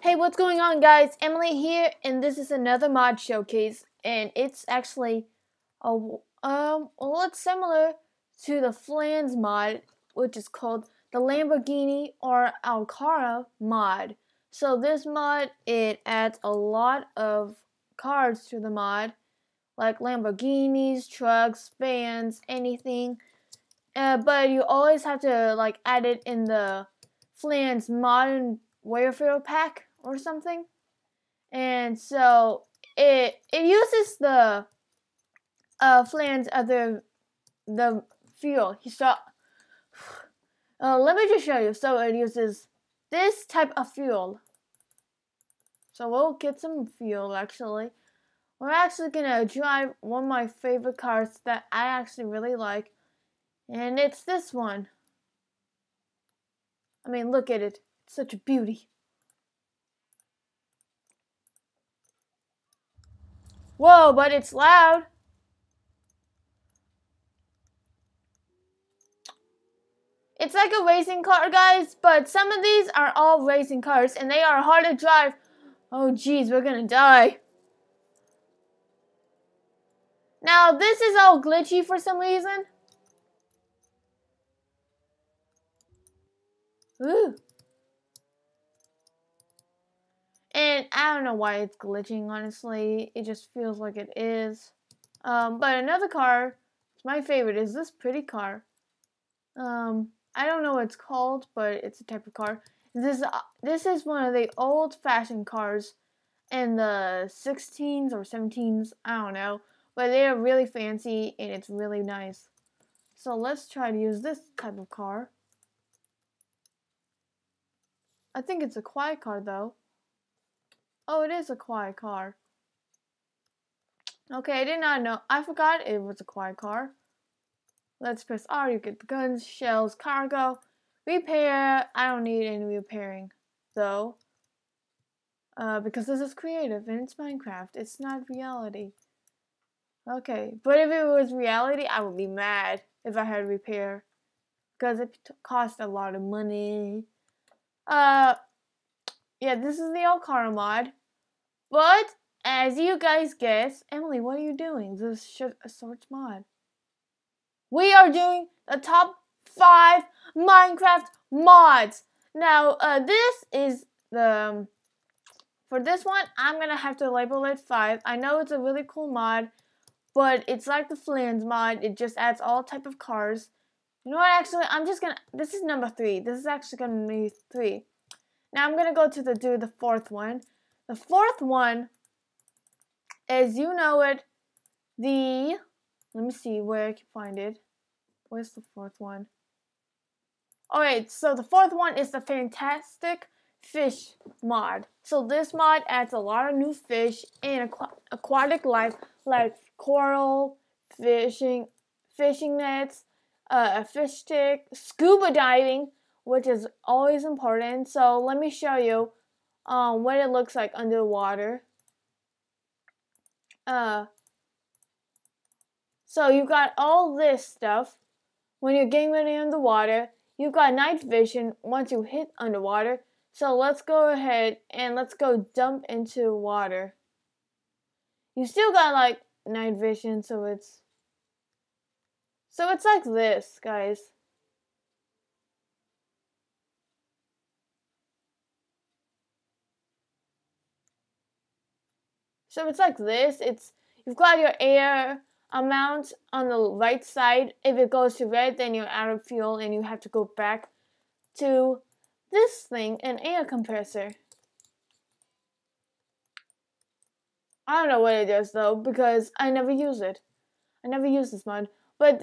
Hey, what's going on, guys? Emily here, and this is another mod showcase, and it's actually a lot similar to the Flans mod, which is called the Lamborghini or Alcara mod. So this mod, it adds a lot of cars to the mod, like Lamborghinis, trucks, vans, anything. But you always have to like add it in the Flans Modern Warfare pack or something. And so it uses the Flans of the fuel. Let me just show you. So it uses this type of fuel. So we'll get some fuel actually. We're actually gonna drive one of my favorite cars that I actually really like. And it's this one. I mean, look at it. It's such a beauty. Whoa, but it's loud. It's like a racing car, guys, but some of these are all racing cars, and they are hard to drive. Oh, geez, we're gonna die. Now, this is all glitchy for some reason. Ooh. And I don't know why it's glitching, honestly. It just feels like it is. But another car, it's my favorite, is this pretty car. I don't know what it's called, but it's a type of car. This is one of the old-fashioned cars in the 16s or 17s, I don't know. But they are really fancy and it's really nice. So let's try to use this type of car. I think it's a quiet car though. Oh, it is a quiet car. Okay, I did not know. I forgot it was a quiet car. Let's press R, you get the guns, shells, cargo, repair. I don't need any repairing though. Because this is creative and it's Minecraft. It's not reality. Okay, but if it was reality, I would be mad if I had to repair. Because it cost a lot of money. Yeah, this is the Alcara mod. But, as you guys guess, Emily, what are you doing? This is a sorts mod. We are doing the top 5 Minecraft mods. Now, this is the... For this one, I'm gonna have to label it 5. I know it's a really cool mod, but it's like the Flans mod. It just adds all type of cars. You know what, actually, I'm just gonna... This is number 3. This is actually gonna be 3. Now, I'm gonna go to the 4th one. The 4th one, as you know it, let me see where I can find it. Where's the 4th one? Alright, so the 4th one is the Fantastic Fish mod. So this mod adds a lot of new fish in aquatic life, like coral, fishing nets, a fish stick, scuba diving, which is always important. So let me show you what it looks like underwater. So you've got all this stuff when you're getting ready underwater. You've got night vision once you hit underwater. So let's go ahead and let's go dump into water. You still got like night vision, so it's like this, guys. So it's like this. You've got your air amount on the right side. If it goes to red, then you're out of fuel and you have to go back to this thing, an air compressor. I don't know what it does though, because I never use it. I never use this mod. But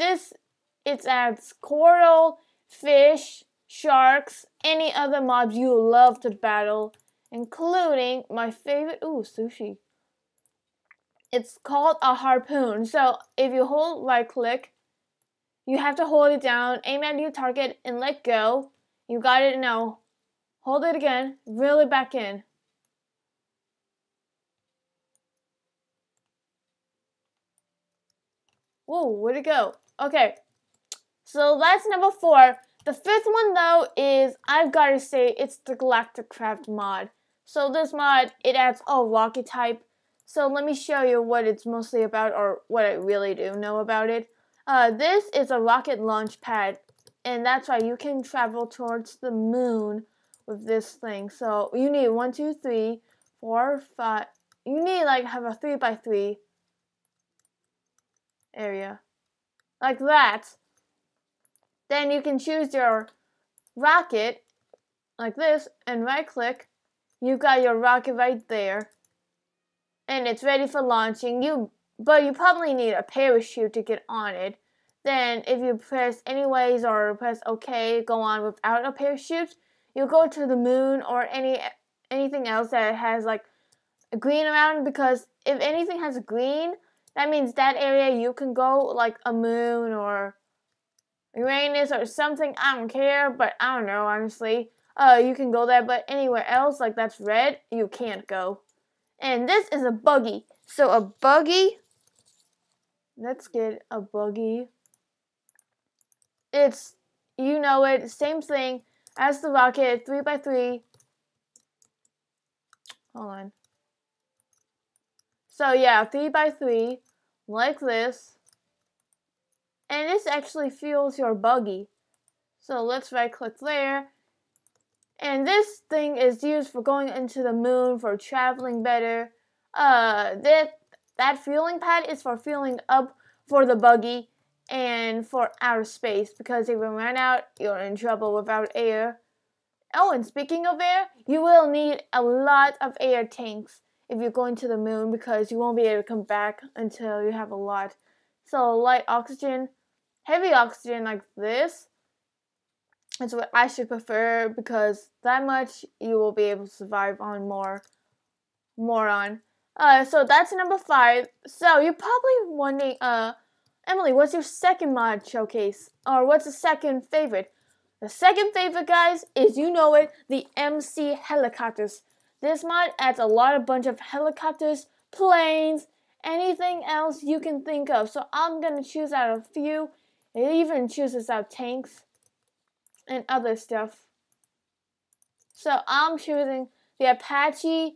it adds coral, fish, sharks, any other mobs you love to battle, including my favorite, sushi. It's called a harpoon. So if you hold right click, you have to hold it down, aim at your target, and let go. You got it now. Hold it again, reel it back in. Whoa, where'd it go? Okay, so that's number 4. The 5th one though is, I've got to say, it's the GalacticCraft mod. So this mod, it adds all rocket type. So let me show you what it's mostly about, or what I really do know about it. This is a rocket launch pad, and that's why you can travel towards the moon with this thing. So you need 1, 2, 3, 4, 5. You need like have a 3x3 area, like that. Then you can choose your rocket like this, and right click. You've got your rocket right there, and it's ready for launching. But you probably need a parachute to get on it. Then if you press anyways or press OK, go on without a parachute, you'll go to the moon or anything else that has like a green around, because if anything has green, that means that area you can go, like a moon or Uranus or something. I don't care, but I don't know, honestly. You can go there, but anywhere else, like that's red, you can't go. And this is a buggy. So a buggy, let's get a buggy. It's, you know it, same thing as the rocket, 3x3. Hold on. So yeah, 3x3, like this. And this actually fuels your buggy. So let's right click there. And this thing is used for going into the moon, for traveling better. That fueling pad is for fueling up for the buggy and for outer space, because if you run out, you're in trouble without air. Oh, and speaking of air, you will need a lot of air tanks if you're going to the moon, because you won't be able to come back until you have a lot. So light oxygen, heavy oxygen like this, is what I should prefer, because that much you will be able to survive on more on. So that's number 5. So you're probably wondering, Emily, what's your second mod showcase? Or what's the second favorite? The second favorite, guys, is, you know it, the MC helicopters. This mod adds a bunch of helicopters, planes, anything else you can think of. So I'm gonna choose out a few. It even chooses out tanks and other stuff. So I'm choosing the Apache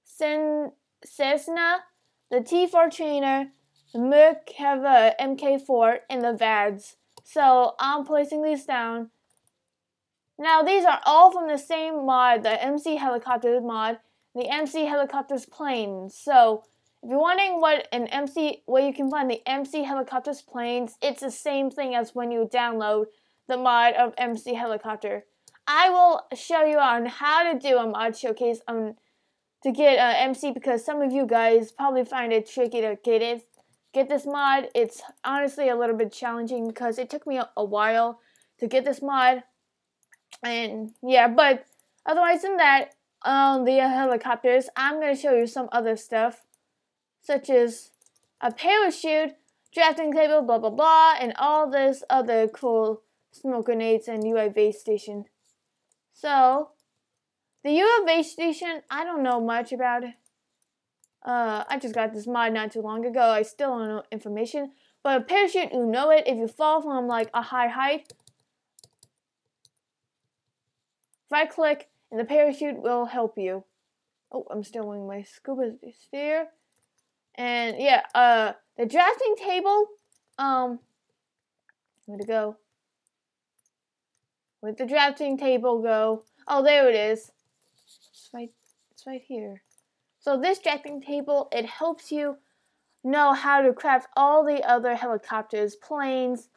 Cessna, the T4 Trainer, the Merkava MK4, and the VADS. So I'm placing these down. Now these are all from the same mod, the MC Helicopters mod, the MC Helicopters planes. So if you're wondering where you can find the MC Helicopters planes, it's the same thing as when you download the mod of MC Helicopter. I will show you on how to do a mod showcase to get MC, because some of you guys probably find it tricky to get this mod. It's honestly a little bit challenging, because it took me a while to get this mod. And yeah, but otherwise than that, the helicopters, I'm going to show you some other stuff, such as a parachute, drafting table, blah blah blah, and all this other cool smoke grenades and UAV station. So, the UAV station, I don't know much about it. I just got this mod not too long ago. I still don't know information. But a parachute, you know it. If you fall from like a high height, right click and the parachute will help you. Oh, I'm still wearing my scuba sphere. And yeah, the drafting table, where'd it go? Where'd the drafting table go? Oh, there it is. It's right here. So this drafting table, it helps you know how to craft all the other helicopters, planes,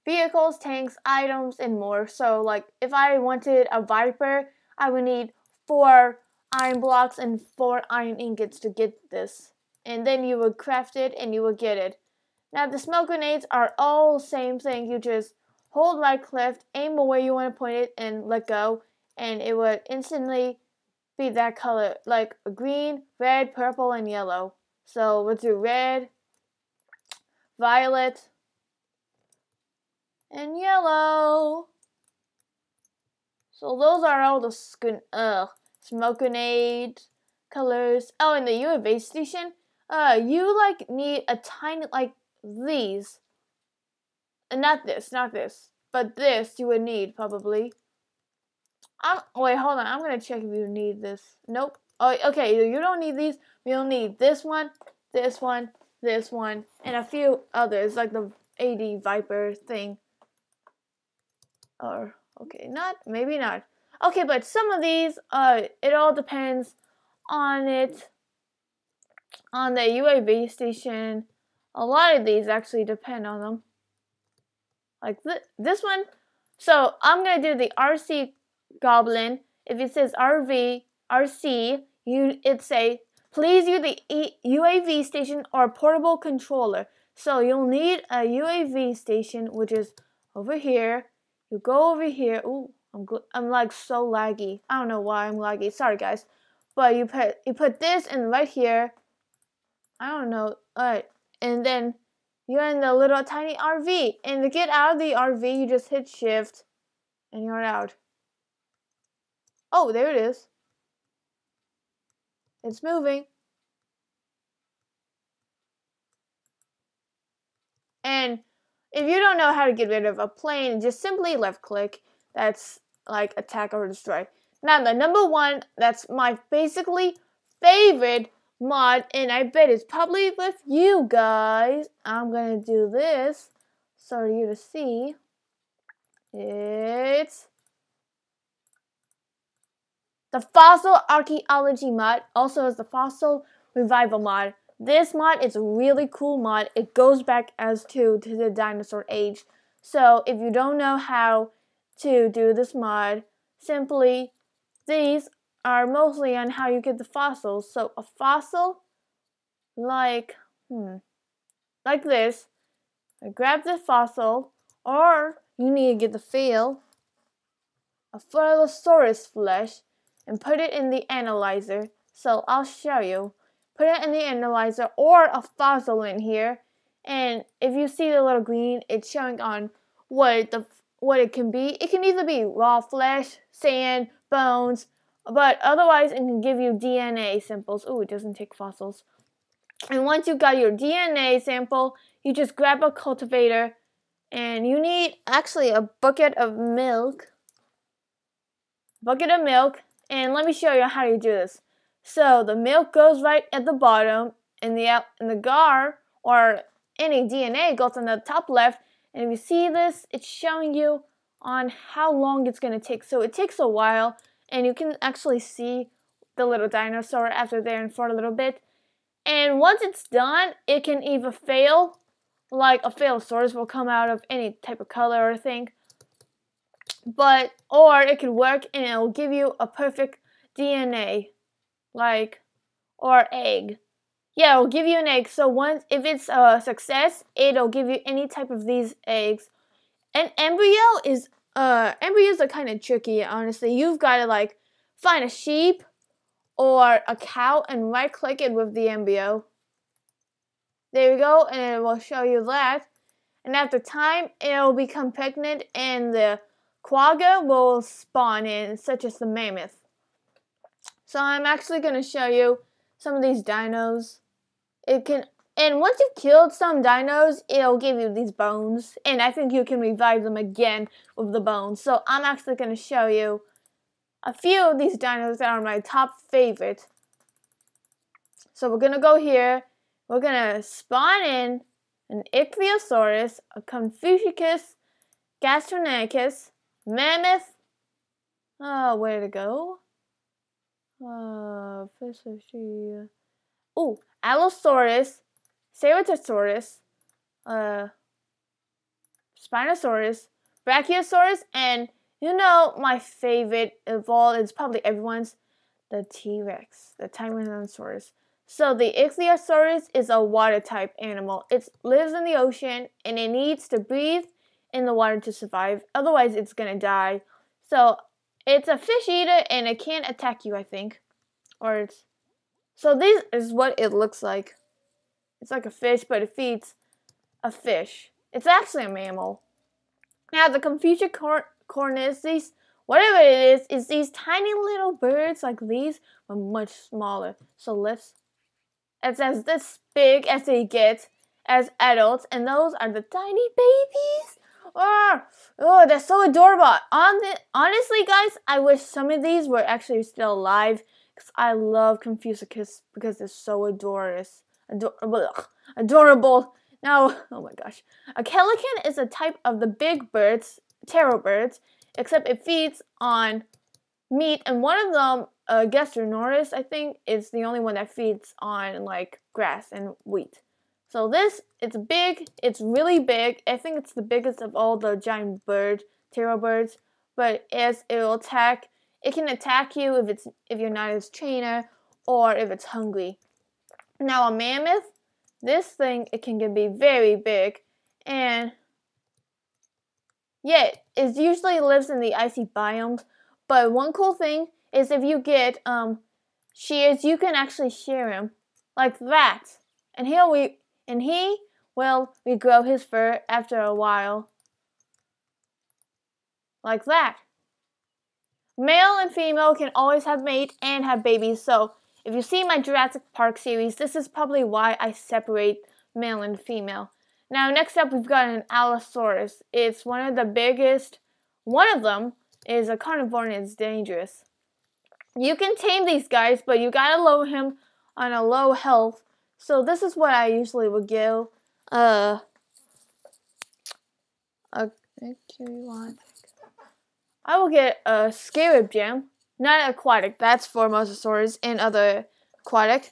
vehicles, tanks, items, and more. So like if I wanted a Viper, I would need 4 iron blocks and 4 iron ingots to get this. And then you would craft it and you would get it. Now the smoke grenades are all the same thing. You just hold right click, aim where you want to point it, and let go. And it would instantly be that color, like green, red, purple, and yellow. So we'll do red, violet, and yellow. So those are all the smoke grenade colors. Oh, and the UAV station. You like need a tiny, like these. And not this, but this you would need probably. Wait, hold on. I'm gonna check if you need this. Nope. Oh, okay. You don't need these. You'll need this one, this one, this one, and a few others like the AD Viper thing. Or okay, maybe not. Okay, but some of these, it all depends on on the UAV station. A lot of these actually depend on them. Like this one. So I'm gonna do the RC Goblin. If it says RC, it'd say please use the UAV station or portable controller. So you'll need a UAV station, which is over here. You go over here. Ooh, I'm like so laggy. I don't know why I'm laggy. Sorry guys, but you put this in right here. I don't know. Alright, and then you're in the little tiny RV. And to get out of the RV, you just hit shift and you're out. Oh, there it is. It's moving. And if you don't know how to get rid of a plane, just simply left click. That's like attack or destroy. Now the number one, that's my basically favorite mod, and I bet it's probably with you guys. I'm gonna do this so you to see. It's the fossil archaeology mod, also is the fossil revival mod. This mod is a really cool mod. It goes back as to the dinosaur age. So if you don't know how to do this mod, simply these are mostly on how you get the fossils. So a fossil like this. Grab the fossil, or you need to get the fail, a Phyllosaurus flesh, and put it in the analyzer. So I'll show you. Put it in the analyzer or a fossil in here. And if you see the little green, it's showing on what it can be. It can either be raw flesh, sand, bones, but otherwise it can give you DNA samples. Ooh, it doesn't take fossils. And once you got your DNA sample, you just grab a cultivator, and you need actually a bucket of milk. And let me show you how you do this. So the milk goes right at the bottom, and the GAR or any DNA goes on the top left. And if you see this, it's showing you on how long it's going to take. So it takes a while, and you can actually see the little dinosaur after there and for a little bit. And once it's done, it can either fail, like a Phyllosaurus will come out of any type of color or thing, or it could work and it will give you a perfect DNA, or egg. Yeah, it'll give you an egg. So if it's a success, it'll give you any type of these eggs. An embryos are kind of tricky, honestly. You've got to find a sheep or a cow and right click it with the embryo. There we go, and it will show you that. And after time, it'll become pregnant and the quagga will spawn in, such as the mammoth. So I'm actually going to show you some of these dinos. And once you've killed some dinos, it'll give you these bones. And I think you can revive them again with the bones. So I'm actually going to show you a few of these dinos that are my top favorite. So we're going to go here. We're going to spawn in an Ichthyosaurus, a Confucius, Gastronicus, Mammoth. Oh, where to go? Allosaurus, Ceratosaurus, Spinosaurus, Brachiosaurus, and you know my favorite of all, it's probably everyone's, the T-Rex, the Tyrannosaurus. So the Ichthyosaurus is a water type animal. It lives in the ocean and it needs to breathe in the water to survive. Otherwise it's gonna die. So it's a fish eater and it can't attack you, I think. So this is what it looks like. It's like a fish, but it feeds a fish. It's actually a mammal. Now the Confucius, whatever it is these tiny little birds like these, but much smaller. So it's as this big as they get as adults, and those are the tiny babies. Oh, that's so adorable. Honestly, guys, I wish some of these were actually still alive because I love Confucius because they're so adorable. Now, oh my gosh. A pelican is a type of the big birds, taro birds, except it feeds on meat, and one of them, Gastronoris, I think, is the only one that feeds on like grass and wheat. So this, it's big, it's really big. I think it's the biggest of all the giant taro birds. But as it will attack, it can attack you if you're not its trainer or if it's hungry. Now a mammoth, this thing, it can be very big, and yeah, it usually lives in the icy biomes. But one cool thing is if you get shears, you can actually shear him like that, and he will regrow his fur after a while, like that. Male and female can always have mate and have babies. So if you see my Jurassic Park series, this is probably why I separate male and female. Now, next up, we've got an Allosaurus. It's one of the biggest. One of them is a carnivore and it's dangerous. You can tame these guys, but you gotta lower him on a low health. So this is what I usually would give. I will get a scarab gem, not aquatic. That's for mosasaurs and other aquatic.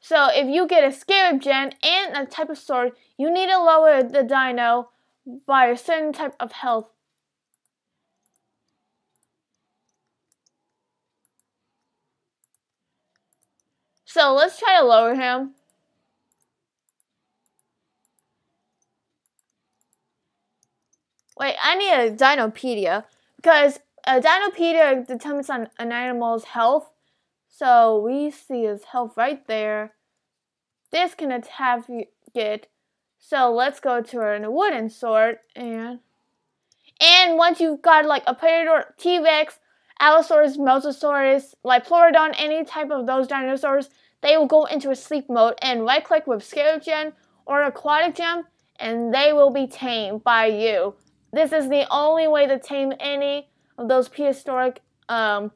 So if you get a scarab gem and a type of sword, you need to lower the dino by a certain type of health. So let's try to lower him. Wait, I need a Dinopedia because a Dinopedia determines on an animal's health. So we see his health right there. This can have you get. So let's go to a wooden sword and once you've got like a Predator, T-Rex, Allosaurus, Mosasaurus, like Pleurodon, any type of those dinosaurs, they will go into a sleep mode and right click with Scarab Gem or Aquatic Gem and they will be tamed by you. This is the only way to tame any of those prehistoric carnivores.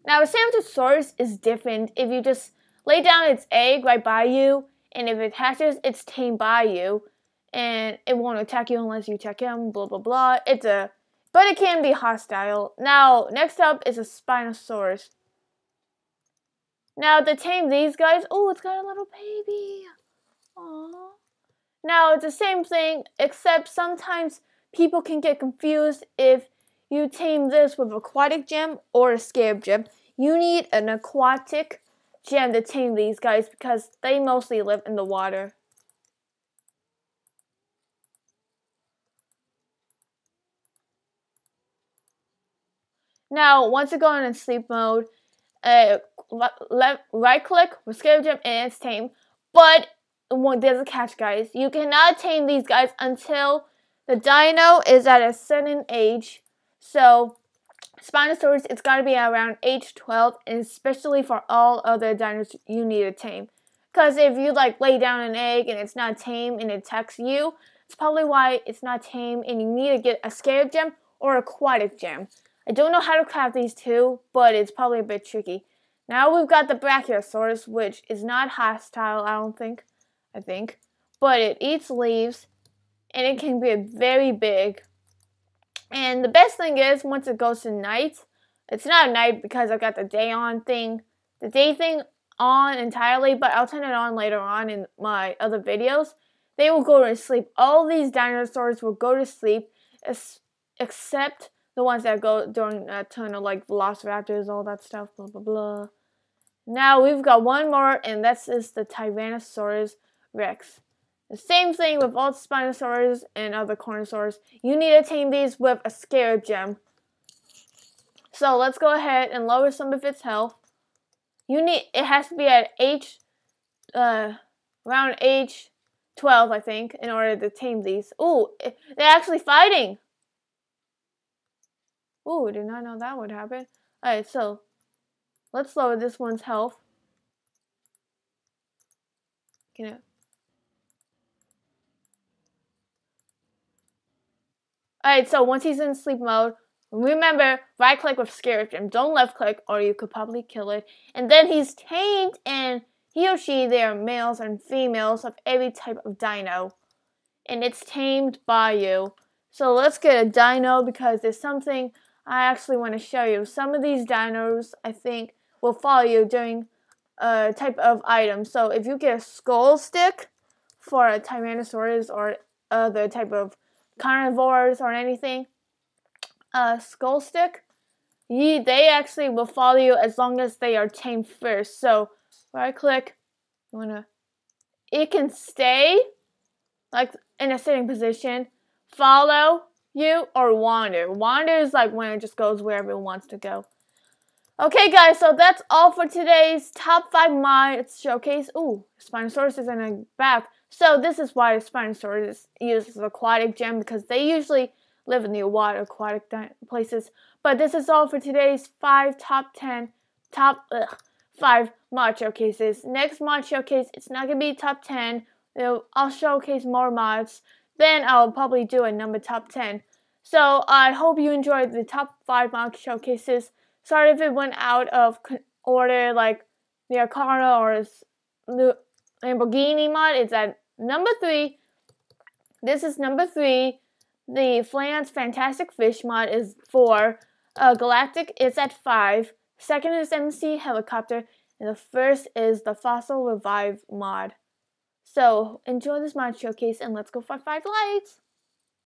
Now, a Sabertosaurus is different. If you just lay down its egg right by you, and if it hatches, it's tamed by you, and it won't attack you unless you attack him. Blah blah blah. But it can be hostile. Now, next up is a Spinosaurus. Now, to tame these guys, oh, it's got a little baby. Aww. Now, it's the same thing, except sometimes people can get confused if you tame this with aquatic gem or a scarab gem. You need an aquatic gem to tame these guys because they mostly live in the water. Now, once you go in sleep mode, right click with scarab gem and it's tamed. But there's a catch, guys. You cannot tame these guys until the dino is at a certain age. So, Spinosaurus, it's got to be around age 12, and especially for all other dinos you need to tame. Because if you like lay down an egg and it's not tame and it attacks you, it's probably why it's not tame and you need to get a scarab gem or aquatic gem. I don't know how to craft these two, but it's probably a bit tricky. Now we've got the Brachiosaurus, which is not hostile, I think. But it eats leaves, and it can be very big. And the best thing is, once it goes to night, it's not night because I've got the day thing on entirely, but I'll turn it on later on in my other videos. They will go to sleep. All these dinosaurs will go to sleep, except the ones that go during that turn of like velociraptors, all that stuff, blah, blah, blah. Now we've got one more, and that's the Tyrannosaurus Rex. The same thing with all Spinosaurus and other Carnosaurs. You need to tame these with a scarab gem. So let's go ahead and lower some of its health. It has to be at around age 12, I think, in order to tame these. Ooh, they're actually fighting. Ooh, did not know that would happen. Alright, so let's lower this one's health. Alright, so once he's in sleep mode, remember, right click with scare him. Don't left click or you could probably kill it. And then he's tamed, and he or she, they are males and females of every type of dino. And it's tamed by you. So let's get a dino because there's something I actually want to show you. Some of these dinos, I think, will follow you during a type of item. So if you get a skull stick for a Tyrannosaurus or other type of carnivores or anything, a skull stick, they actually will follow you as long as they are tamed first. So right click, it can stay like in a sitting position, follow you, or wander. Wander is like when it just goes wherever it wants to go. Okay, guys, so that's all for today's top 5 mods showcase. Ooh, Spinosaurus is in the back. So this is why Spinosaurus uses aquatic gem, because they usually live in the water aquatic places. But this is all for today's 5 mod showcases. Next mod showcase, it's not going to be top 10. I'll showcase more mods. Then I'll probably do a number top 10. So I hope you enjoyed the top 5 mod showcases. Sorry if it went out of order, like the Alcara or the Lamborghini mod. It's at number 3. This is number 3. The Flans Fantastic Fish mod is 4. Galactic is at 5. Second is MC Helicopter. And the first is the Fossil Revive mod. So enjoy this mod showcase and let's go for 5 likes.